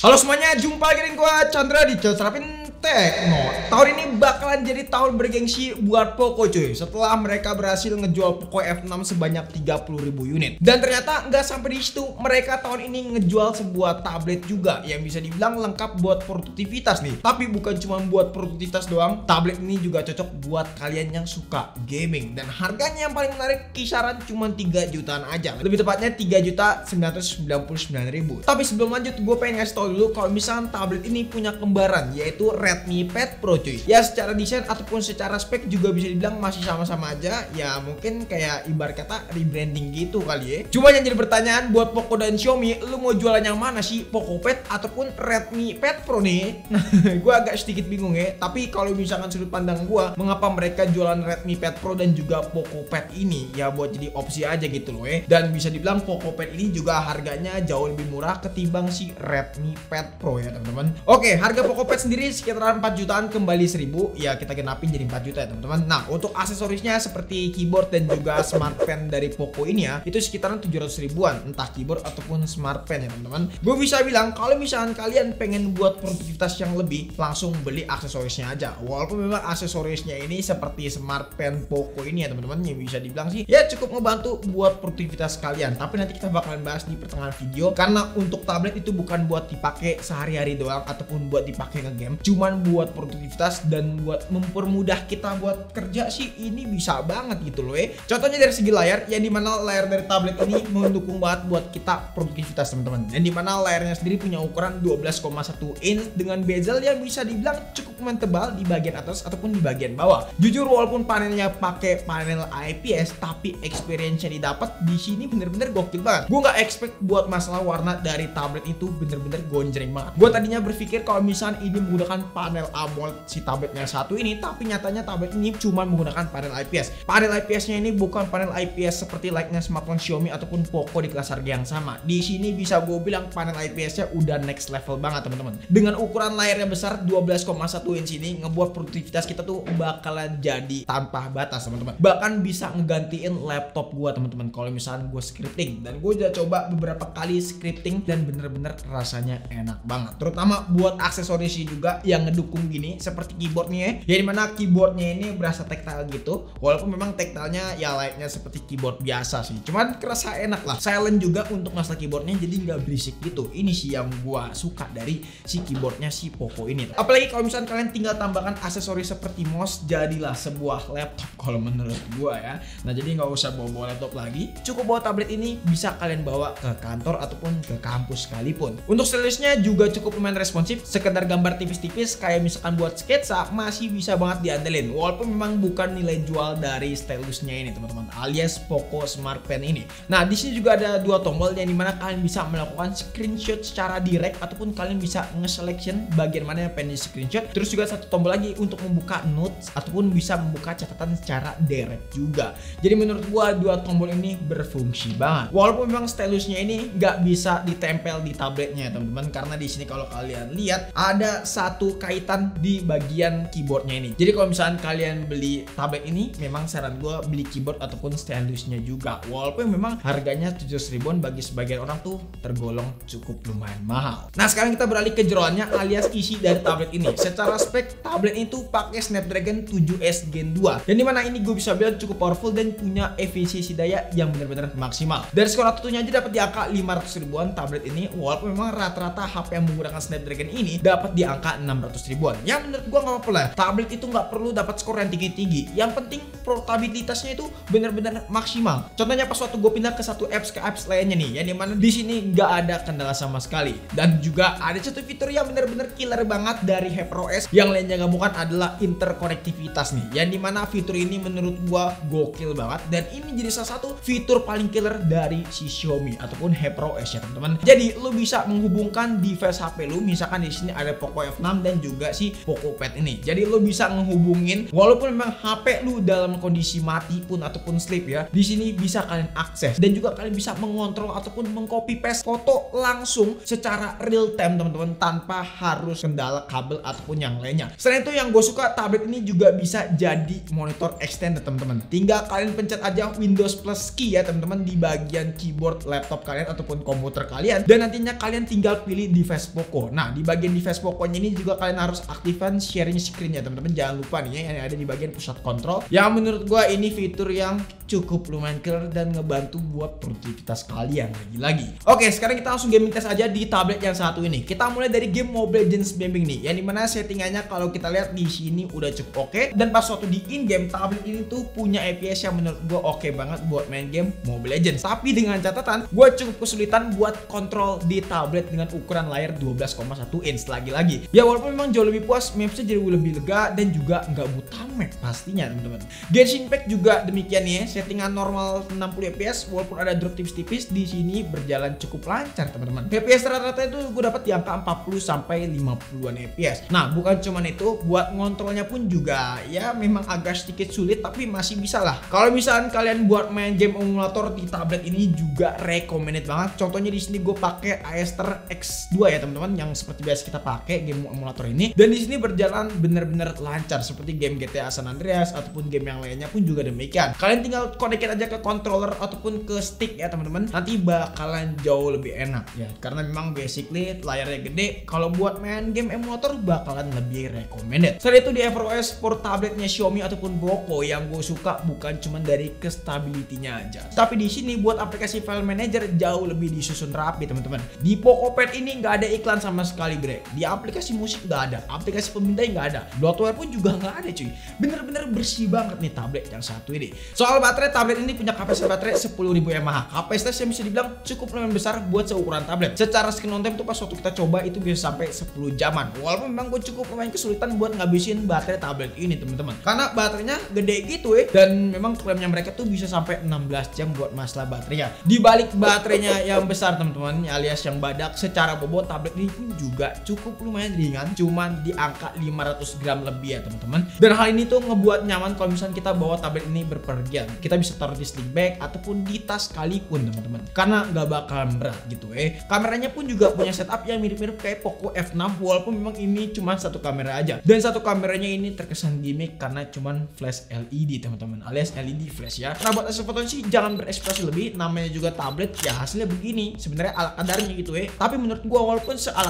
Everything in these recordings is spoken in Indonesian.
Halo semuanya, jumpa lagi dengan gua Chandra di Cerapin Tekno. Tahun ini bakalan jadi tahun bergengsi buat Poco cuy. Setelah mereka berhasil ngejual Poco F6 sebanyak 30.000 unit. Dan ternyata nggak sampai di situ, mereka tahun ini ngejual sebuah tablet juga yang bisa dibilang lengkap buat produktivitas nih. Tapi bukan cuma buat produktivitas doang, tablet ini juga cocok buat kalian yang suka gaming. Dan harganya yang paling menarik kisaran cuma 3 jutaan aja. Lebih tepatnya 3.999.000. Tapi sebelum lanjut, gue pengen ngasih tau dulu kalau misalnya tablet ini punya kembaran, yaitu Redmi Pad Pro cuy. Ya secara desain ataupun secara spek juga bisa dibilang masih sama-sama aja. Ya mungkin kayak ibarat kata rebranding gitu kali ya. Cuma yang jadi pertanyaan buat Poco dan Xiaomi, lu mau jualan yang mana sih? Poco Pad ataupun Redmi Pad Pro nih? Nah, gue agak sedikit bingung ya. Tapi kalau misalkan sudut pandang gue, mengapa mereka jualan Redmi Pad Pro dan juga Poco Pad ini? Ya buat jadi opsi aja gitu loh ya. Dan bisa dibilang Poco Pad ini juga harganya jauh lebih murah ketimbang si Redmi Pad Pro ya teman-teman. Oke, harga Poco Pad sendiri sekitar 4 jutaan kembali 1.000, ya kita genapin jadi 4 juta ya teman-teman. Nah, untuk aksesorisnya seperti keyboard dan juga smart pen dari Poco ini ya, itu sekitaran 700 ribuan, entah keyboard ataupun smart pen ya teman-teman. Gue bisa bilang kalau misalkan kalian pengen buat produktivitas yang lebih, langsung beli aksesorisnya aja. Walaupun memang aksesorisnya ini seperti smart pen Poco ini ya teman-teman, yang bisa dibilang sih ya cukup ngebantu buat produktivitas kalian. Tapi nanti kita bakalan bahas di pertengahan video, karena untuk tablet itu bukan buat dipakai sehari-hari doang ataupun buat dipakai nge-game, cuman buat produktivitas dan buat mempermudah kita buat kerja sih ini bisa banget gitu loh ya. Contohnya dari segi layar, yang dimana layar dari tablet ini mendukung banget buat kita produktivitas teman-teman. Yang dimana layarnya sendiri punya ukuran 12,1 inch dengan bezel yang bisa dibilang cukup tebal di bagian atas ataupun di bagian bawah. Jujur walaupun panelnya pakai panel IPS, tapi experience yang didapat di sini bener-bener gokil banget. Gue nggak expect buat masalah warna dari tablet itu bener-bener gonjreng banget. Gue tadinya berpikir kalau misalnya ini menggunakan panel AMOLED si tabletnya satu ini, tapi nyatanya tablet ini cuma menggunakan panel IPS. Panel IPS-nya ini bukan panel IPS seperti layaknya smartphone Xiaomi ataupun Poco di kelas harga yang sama. Di sini bisa gue bilang panel IPS-nya udah next level banget teman-teman. Dengan ukuran layarnya besar 12,1 inch ini ngebuat produktivitas kita tuh bakalan jadi tanpa batas teman-teman. Bahkan bisa ngegantiin laptop gue teman-teman kalau misalnya gue scripting. Dan gue udah coba beberapa kali scripting dan bener-bener rasanya enak banget. Terutama buat aksesoris juga yang ngedukung gini seperti keyboardnya ya, dimana keyboardnya ini berasa tactile gitu. Walaupun memang tactile-nya ya layaknya seperti keyboard biasa sih, cuman kerasa enak lah. Silent juga untuk masalah keyboardnya, jadi nggak berisik gitu. Ini sih yang gua suka dari si keyboardnya si Poco ini. Apalagi kalau misalnya kalian tinggal tambahkan aksesoris seperti mouse, jadilah sebuah laptop kalau menurut gua ya. Nah jadi nggak usah bawa laptop lagi, cukup bawa tablet ini, bisa kalian bawa ke kantor ataupun ke kampus sekalipun. Untuk stylus-nya juga cukup lumayan responsif, sekedar gambar tipis-tipis kayak misalkan buat sketsa masih bisa banget diandelin. Walaupun memang bukan nilai jual dari stylusnya ini teman-teman, alias Poco Smart Pen ini. Nah di sini juga ada dua tombol yang dimana kalian bisa melakukan screenshot secara direct ataupun kalian bisa nge-selection bagian mana yang pengen di screenshot. Terus juga satu tombol lagi untuk membuka notes ataupun bisa membuka catatan secara direct juga. Jadi menurut gua dua tombol ini berfungsi banget. Walaupun memang stylusnya ini nggak bisa ditempel di tabletnya teman-teman, karena di sini kalau kalian lihat ada satu kaitan di bagian keyboardnya ini. Jadi kalau misalnya kalian beli tablet ini, memang saran gue beli keyboard ataupun stylusnya juga. Walaupun memang harganya 700 ribuan bagi sebagian orang tuh tergolong cukup lumayan mahal. Nah sekarang kita beralih ke jeroannya alias isi dari tablet ini. Secara spek tablet itu pakai Snapdragon 7S Gen 2. Dan dimana ini gue bisa bilang cukup powerful dan punya efisiensi daya yang benar-benar maksimal. Dari skor tentunya aja dapat di angka 500 ribuan tablet ini. Walaupun memang rata-rata HP yang menggunakan Snapdragon ini dapat di angka 600 ribuan. Yang menurut gua nggak apa-apa lah. Tablet itu nggak perlu dapat skor yang tinggi-tinggi. Yang penting portabilitasnya itu benar-benar maksimal. Contohnya pas waktu gue pindah ke satu apps ke apps lainnya nih, yang dimana di sini nggak ada kendala sama sekali. Dan juga ada satu fitur yang benar-benar killer banget dari HyperOS yang lainnya nggak bukan adalah interkonektivitas nih. Yang dimana fitur ini menurut gua gokil banget dan ini jadi salah satu fitur paling killer dari si Xiaomi ataupun HyperOS ya teman-teman. Jadi lu bisa menghubungkan device HP lu, misalkan di sini ada Poco F6 dan juga si PocoPad ini. Jadi lo bisa ngehubungin walaupun memang HP lu dalam kondisi mati pun ataupun sleep ya. Di sini bisa kalian akses dan juga kalian bisa mengontrol ataupun mengcopy paste foto langsung secara real time teman-teman, tanpa harus kendala kabel ataupun yang lainnya. Selain itu yang gue suka, tablet ini juga bisa jadi monitor extended teman-teman. Tinggal kalian pencet aja Windows plus key ya teman-teman di bagian keyboard laptop kalian ataupun komputer kalian, dan nantinya kalian tinggal pilih device Poco. Nah di bagian device Poco-nya ini juga kalian harus aktifkan sharing screen ya teman-teman. Jangan lupa nih ya, yang ada di bagian pusat kontrol, yang menurut gue ini fitur yang cukup lumayan killer dan ngebantu buat produktivitas kalian lagi-lagi. Oke, sekarang kita langsung gaming test aja di tablet yang satu ini. Kita mulai dari game Mobile Legends Bambing nih, yang dimana settingannya kalau kita lihat di sini udah cukup oke. Dan pas waktu di in game, tablet ini tuh punya FPS yang menurut gue oke banget buat main game Mobile Legends. Tapi dengan catatan, gue cukup kesulitan buat kontrol di tablet dengan ukuran layar 12,1 inch lagi-lagi. Ya walaupun memang jauh lebih puas, mapsnya jadi lebih lega dan juga nggak buta map pastinya teman-teman. Genshin Impact juga demikian ya, settingan normal 60 fps walaupun ada drop tipis-tipis di sini berjalan cukup lancar teman-teman. FPS rata-rata itu gue dapat di angka 40 sampai 50-an fps. Nah, bukan cuman itu, buat ngontrolnya pun juga ya memang agak sedikit sulit tapi masih bisa lah. Kalau misalkan kalian buat main game emulator di tablet ini juga recommended banget. Contohnya di sini gue pakai Acer X2 ya teman-teman, yang seperti biasa kita pakai game emulator ini, dan di sini berjalan bener-bener lancar seperti game GTA San Andreas ataupun game yang lainnya pun juga demikian. Kalian tinggal konekin aja ke controller ataupun ke stick ya teman-teman, nanti bakalan jauh lebih enak ya, karena memang basically layarnya gede. Kalau buat main game emulator bakalan lebih recommended. Selain itu di FreeOS for tabletnya Xiaomi ataupun Poco, yang gue suka bukan cuma dari kestability-nya aja, tapi di sini buat aplikasi file manager jauh lebih disusun rapi teman-teman. Di PocoPad ini nggak ada iklan sama sekali bre. Di aplikasi musik nggak ada, aplikasi pemindai nggak ada, bloatware pun juga nggak ada cuy. Bener-bener bersih banget nih tablet yang satu ini. Soal baterai, tablet ini punya kapasitas baterai 10.000 mAh. Kapasitas yang bisa dibilang cukup lumayan besar buat seukuran tablet. Secara screen on time tuh pas waktu kita coba itu bisa sampai 10 jaman. Walaupun memang gue cukup lumayan kesulitan buat ngabisin baterai tablet ini teman-teman, karena baterainya gede gitu dan memang klaimnya mereka tuh bisa sampai 16 jam buat masalah baterainya. Di balik baterainya yang besar teman-teman, alias yang badak, secara bobot tablet ini pun juga cukup lumayan ringan, cuman di angka 500 gram lebih ya teman-teman. Dan hal ini tuh ngebuat nyaman kalau misalnya kita bawa tablet ini berpergian. Kita bisa taruh di sling bag ataupun di tas sekalipun teman-teman, karena nggak bakalan berat gitu. Kameranya pun juga punya setup yang mirip-mirip kayak Poco F6, walaupun memang ini cuma satu kamera aja, dan satu kameranya ini terkesan gimmick karena cuman flash LED teman-teman, alias LED flash ya. Nah buat hasil fotonya sih jangan berekspresi lebih, namanya juga tablet ya, hasilnya begini sebenarnya ala kadarnya gitu tapi menurut gua walaupun seala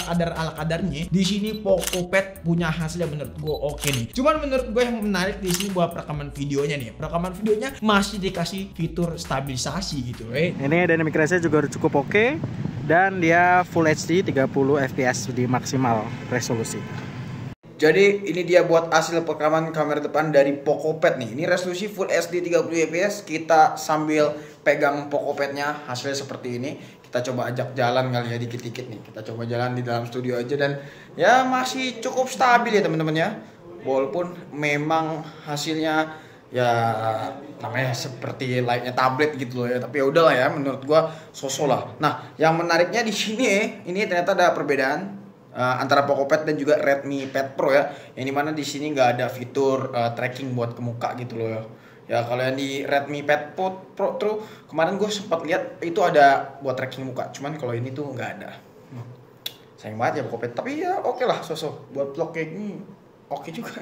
kadarnya, di sini PocoPad punya hasilnya menurut gua oke nih. Cuman menurut gua yang menarik di sini buat perekaman videonya nih, perekaman videonya masih dikasih fitur stabilisasi gitu Ini dynamic range-nya juga cukup oke, dan dia Full HD 30 fps di maksimal resolusi. Jadi ini dia buat hasil perekaman kamera depan dari PocoPad nih. Ini resolusi Full HD 30 fps. Kita sambil pegang PocoPad-nya, hasilnya seperti ini. Kita coba ajak jalan kali ya dikit-dikit nih. Kita coba jalan di dalam studio aja, dan ya masih cukup stabil ya teman-teman ya. Walaupun memang hasilnya ya namanya seperti layaknya tablet gitu loh ya, tapi ya udahlah ya, menurut gua sosok lah. Nah, yang menariknya di sini ini ternyata ada perbedaan antara PocoPad dan juga Redmi Pad Pro ya, yang dimana di sini nggak ada fitur tracking buat ke muka gitu loh ya. Ya kalau yang di Redmi Pad Pro tuh kemarin gue sempat lihat itu ada buat tracking muka, cuman kalau ini tuh nggak ada. Sayang banget ya PocoPad, tapi ya oke lah, sosok buat vlog kayak gini oke juga.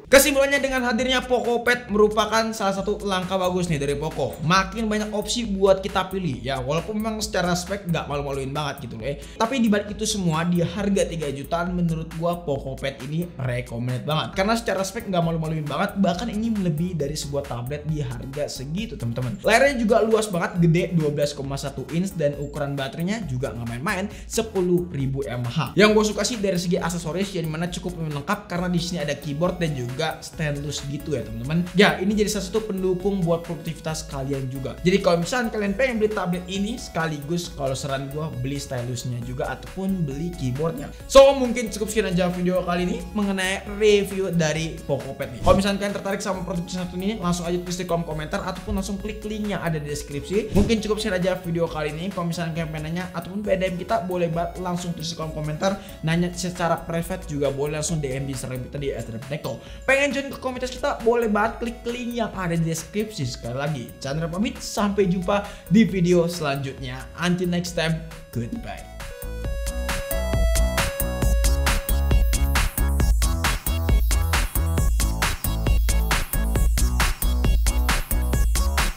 Kesimpulannya, dengan hadirnya PocoPad merupakan salah satu langkah bagus nih dari Poco. Makin banyak opsi buat kita pilih ya, walaupun memang secara spek nggak malu-maluin banget gitu loh Tapi dibalik itu semua, di harga 3 jutaan menurut gua PocoPad ini recommended banget, karena secara spek nggak malu-maluin banget. Bahkan ini lebih dari sebuah tablet di harga segitu teman-teman. Layarnya juga luas banget, gede 12,1 inch, dan ukuran baterainya juga nggak main-main 10.000 mAh. Yang gue suka sih dari segi aksesoris, yang dimana cukup lengkap karena di sini ada keyboard dan juga stainless gitu ya teman-teman. Ya ini jadi salah satu pendukung buat produktivitas kalian juga. Jadi kalau misalnya kalian pengen beli tablet ini, sekaligus kalau saran gue beli stylusnya juga ataupun beli keyboardnya. So mungkin cukup sekian aja video kali ini mengenai review dari PocoPad nih. Kalau misalnya kalian tertarik sama produk satu ini, langsung aja tulis di kolom komentar ataupun langsung klik link yang ada di deskripsi. Mungkin cukup sekian aja video kali ini. Kalau misalnya kalian pengen nanya ataupun BDM kita, boleh banget langsung tulis di kolom komentar. Nanya secara private juga boleh, langsung DM di Instagram kita di @repteko. Pengen join ke komunitas kita, boleh banget klik link yang ada di deskripsi. Sekali lagi, Chandra pamit, sampai jumpa di video selanjutnya. Until next time, goodbye.